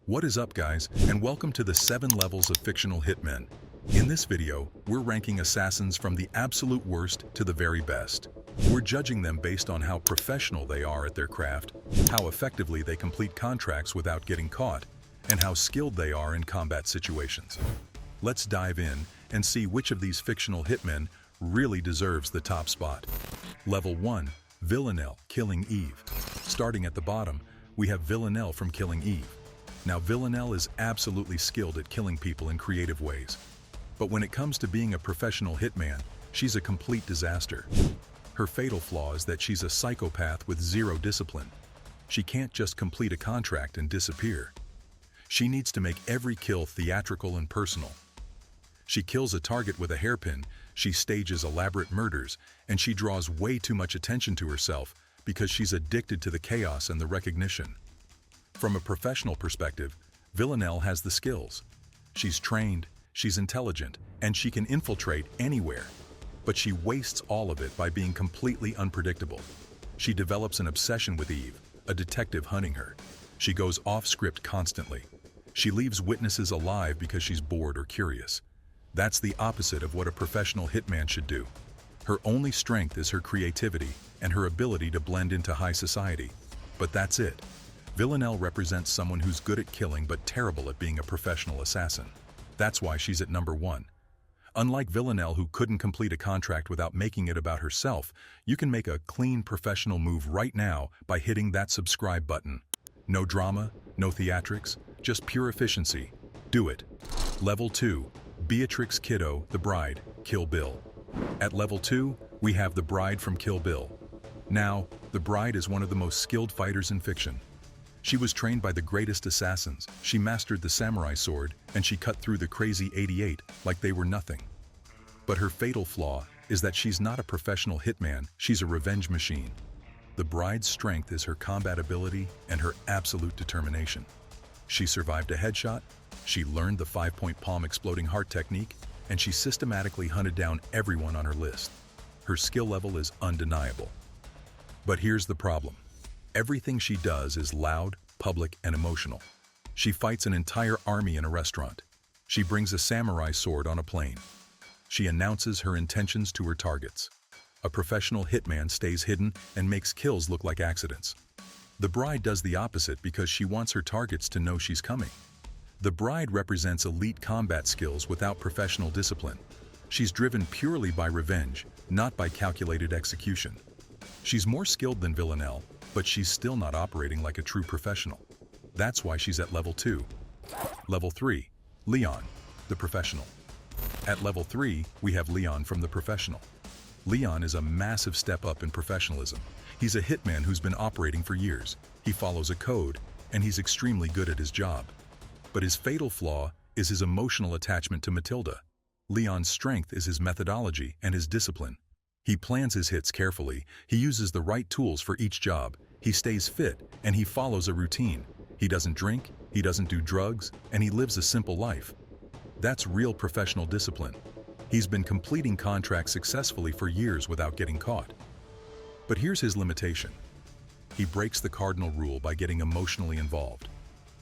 What is up, guys, and welcome to the 7 Levels of Fictional Hitmen. In this video, we're ranking assassins from the absolute worst to the very best. We're judging them based on how professional they are at their craft, how effectively they complete contracts without getting caught, and how skilled they are in combat situations. Let's dive in and see which of these fictional hitmen really deserves the top spot. Level 1. Villanelle, Killing Eve. Starting at the bottom, we have Villanelle from Killing Eve. Now, Villanelle is absolutely skilled at killing people in creative ways. But when it comes to being a professional hitman, she's a complete disaster. Her fatal flaw is that she's a psychopath with zero discipline. She can't just complete a contract and disappear. She needs to make every kill theatrical and personal. She kills a target with a hairpin, she stages elaborate murders, and she draws way too much attention to herself because she's addicted to the chaos and the recognition. From a professional perspective, Villanelle has the skills. She's trained, she's intelligent, and she can infiltrate anywhere. But she wastes all of it by being completely unpredictable. She develops an obsession with Eve, a detective hunting her. She goes off-script constantly. She leaves witnesses alive because she's bored or curious. That's the opposite of what a professional hitman should do. Her only strength is her creativity and her ability to blend into high society. But that's it. Villanelle represents someone who's good at killing but terrible at being a professional assassin. That's why she's at number 1. Unlike Villanelle, who couldn't complete a contract without making it about herself, you can make a clean professional move right now by hitting that subscribe button. No drama, no theatrics, just pure efficiency. Do it. Level 2. Beatrix Kiddo, the Bride, Kill Bill. At level 2, we have the Bride from Kill Bill. Now, the Bride is one of the most skilled fighters in fiction. She was trained by the greatest assassins, she mastered the samurai sword, and she cut through the crazy 88 like they were nothing. But her fatal flaw is that she's not a professional hitman, she's a revenge machine. The Bride's strength is her combat ability and her absolute determination. She survived a headshot, she learned the 5-point palm exploding heart technique, and she systematically hunted down everyone on her list. Her skill level is undeniable. But here's the problem. Everything she does is loud, public, and emotional. She fights an entire army in a restaurant. She brings a samurai sword on a plane. She announces her intentions to her targets. A professional hitman stays hidden and makes kills look like accidents. The Bride does the opposite because she wants her targets to know she's coming. The Bride represents elite combat skills without professional discipline. She's driven purely by revenge, not by calculated execution. She's more skilled than Villanelle, but she's still not operating like a true professional. That's why she's at level 2. Level 3. Leon, the Professional. At level 3, we have Leon from the Professional. Leon is a massive step up in professionalism. He's a hitman who's been operating for years. He follows a code, and he's extremely good at his job. But his fatal flaw is his emotional attachment to Matilda. Leon's strength is his methodology and his discipline. He plans his hits carefully, he uses the right tools for each job, he stays fit, and he follows a routine. He doesn't drink, he doesn't do drugs, and he lives a simple life. That's real professional discipline. He's been completing contracts successfully for years without getting caught. But here's his limitation. He breaks the cardinal rule by getting emotionally involved.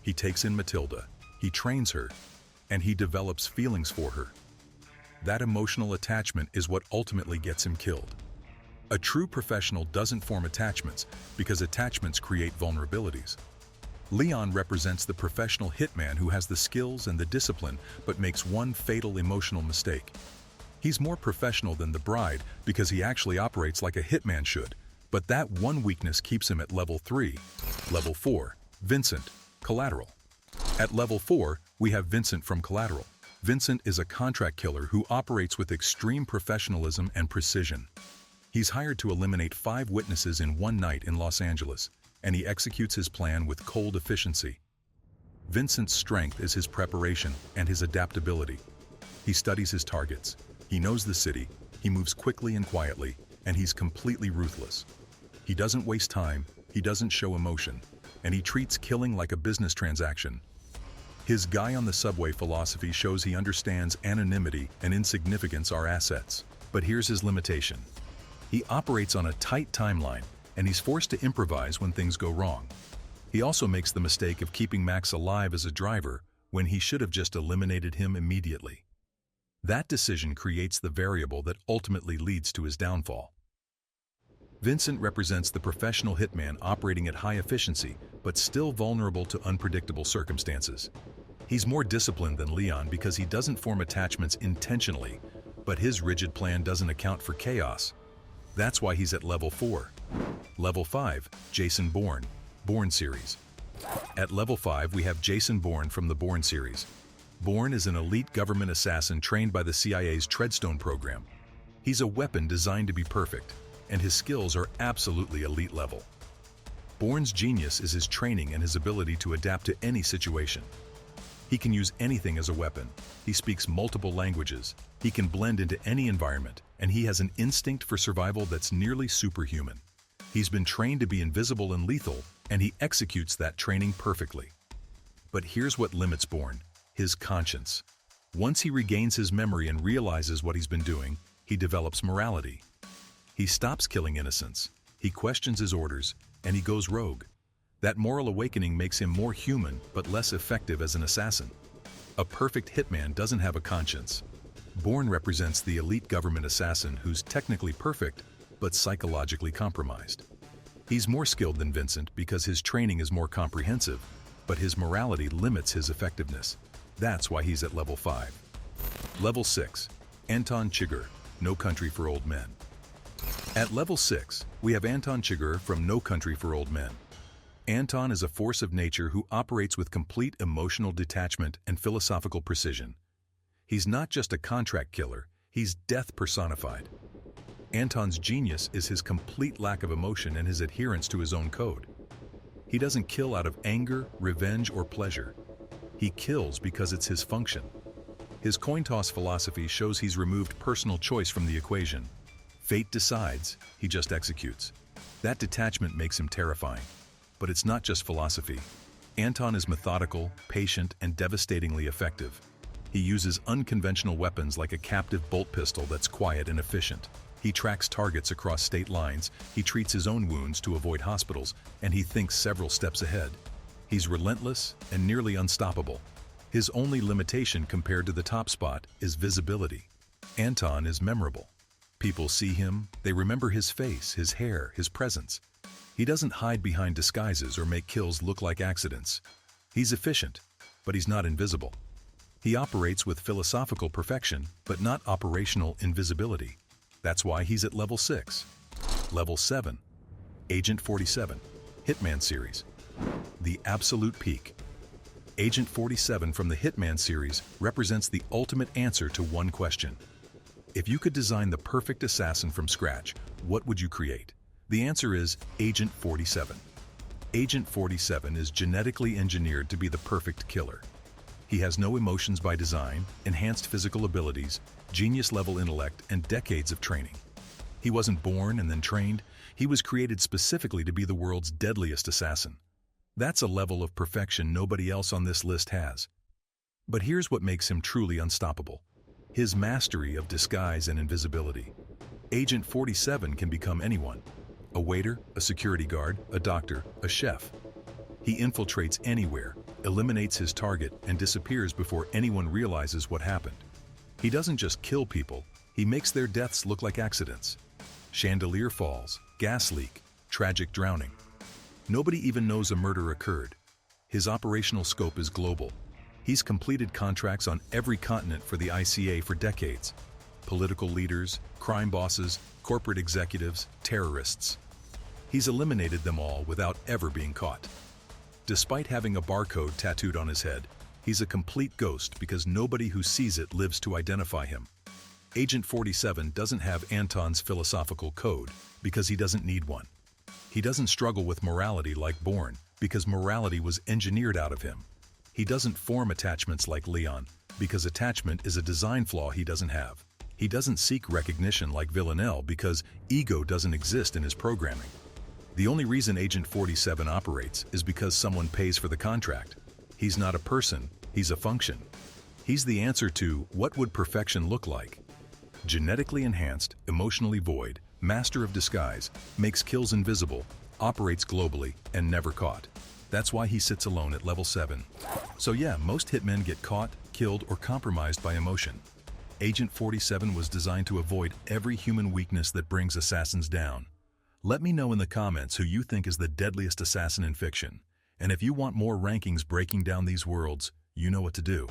He takes in Matilda, he trains her, and he develops feelings for her. That emotional attachment is what ultimately gets him killed. A true professional doesn't form attachments because attachments create vulnerabilities. Leon represents the professional hitman who has the skills and the discipline but makes one fatal emotional mistake. He's more professional than the Bride because he actually operates like a hitman should, but that one weakness keeps him at level 3. Level 4. Vincent, Collateral. At level 4, we have Vincent from Collateral. Vincent is a contract killer who operates with extreme professionalism and precision. He's hired to eliminate 5 witnesses in one night in Los Angeles, and he executes his plan with cold efficiency. Vincent's strength is his preparation and his adaptability. He studies his targets, he knows the city, he moves quickly and quietly, and he's completely ruthless. He doesn't waste time, he doesn't show emotion, and he treats killing like a business transaction. His guy on the subway philosophy shows he understands anonymity and insignificance are assets. But here's his limitation. He operates on a tight timeline, and he's forced to improvise when things go wrong. He also makes the mistake of keeping Max alive as a driver when he should have just eliminated him immediately. That decision creates the variable that ultimately leads to his downfall. Vincent represents the professional hitman operating at high efficiency but still vulnerable to unpredictable circumstances. He's more disciplined than Leon because he doesn't form attachments intentionally, but his rigid plan doesn't account for chaos. That's why he's at level 4. Level 5, Jason Bourne, Bourne series. At level 5 we have Jason Bourne from the Bourne series. Bourne is an elite government assassin trained by the CIA's Treadstone program. He's a weapon designed to be perfect, and his skills are absolutely elite level. Bourne's genius is his training and his ability to adapt to any situation. He can use anything as a weapon. He speaks multiple languages. He can blend into any environment, and he has an instinct for survival that's nearly superhuman. He's been trained to be invisible and lethal, and he executes that training perfectly. But here's what limits Bourne: his conscience. Once he regains his memory and realizes what he's been doing, he develops morality. He stops killing innocents, he questions his orders, and he goes rogue. That moral awakening makes him more human but less effective as an assassin. A perfect hitman doesn't have a conscience. Bourne represents the elite government assassin who's technically perfect but psychologically compromised. He's more skilled than Vincent because his training is more comprehensive, but his morality limits his effectiveness. That's why he's at level 5. Level 6, Anton Chigurh, No Country for Old Men. At level 6, we have Anton Chigurh from No Country for Old Men. Anton is a force of nature who operates with complete emotional detachment and philosophical precision. He's not just a contract killer, he's death personified. Anton's genius is his complete lack of emotion and his adherence to his own code. He doesn't kill out of anger, revenge, or pleasure. He kills because it's his function. His coin toss philosophy shows he's removed personal choice from the equation. Fate decides, he just executes. That detachment makes him terrifying. But it's not just philosophy. Anton is methodical, patient, and devastatingly effective. He uses unconventional weapons like a captive bolt pistol that's quiet and efficient. He tracks targets across state lines, he treats his own wounds to avoid hospitals, and he thinks several steps ahead. He's relentless and nearly unstoppable. His only limitation compared to the top spot is visibility. Anton is memorable. People see him, they remember his face, his hair, his presence. He doesn't hide behind disguises or make kills look like accidents. He's efficient, but he's not invisible. He operates with philosophical perfection, but not operational invisibility. That's why he's at level 6. Level 7. Agent 47, Hitman series. The absolute peak. Agent 47 from the Hitman series represents the ultimate answer to one question. If you could design the perfect assassin from scratch, what would you create? The answer is Agent 47. Agent 47 is genetically engineered to be the perfect killer. He has no emotions by design, enhanced physical abilities, genius-level intellect, and decades of training. He wasn't born and then trained. He was created specifically to be the world's deadliest assassin. That's a level of perfection nobody else on this list has. But here's what makes him truly unstoppable: his mastery of disguise and invisibility. Agent 47 can become anyone: a waiter, a security guard, a doctor, a chef. He infiltrates anywhere, eliminates his target, and disappears before anyone realizes what happened. He doesn't just kill people, he makes their deaths look like accidents. Chandelier falls, gas leak, tragic drowning. Nobody even knows a murder occurred. His operational scope is global. He's completed contracts on every continent for the ICA for decades. Political leaders, crime bosses, corporate executives, terrorists. He's eliminated them all without ever being caught. Despite having a barcode tattooed on his head, he's a complete ghost because nobody who sees it lives to identify him. Agent 47 doesn't have Anton's philosophical code because he doesn't need one. He doesn't struggle with morality like Bourne because morality was engineered out of him. He doesn't form attachments like Leon because attachment is a design flaw he doesn't have. He doesn't seek recognition like Villanelle because ego doesn't exist in his programming. The only reason Agent 47 operates is because someone pays for the contract. He's not a person, he's a function. He's the answer to what would perfection look like. Genetically enhanced, emotionally void, master of disguise, makes kills invisible, operates globally, and never caught. That's why he sits alone at level 7. So yeah, most hitmen get caught, killed, or compromised by emotion. Agent 47 was designed to avoid every human weakness that brings assassins down. Let me know in the comments who you think is the deadliest assassin in fiction. And if you want more rankings breaking down these worlds, you know what to do.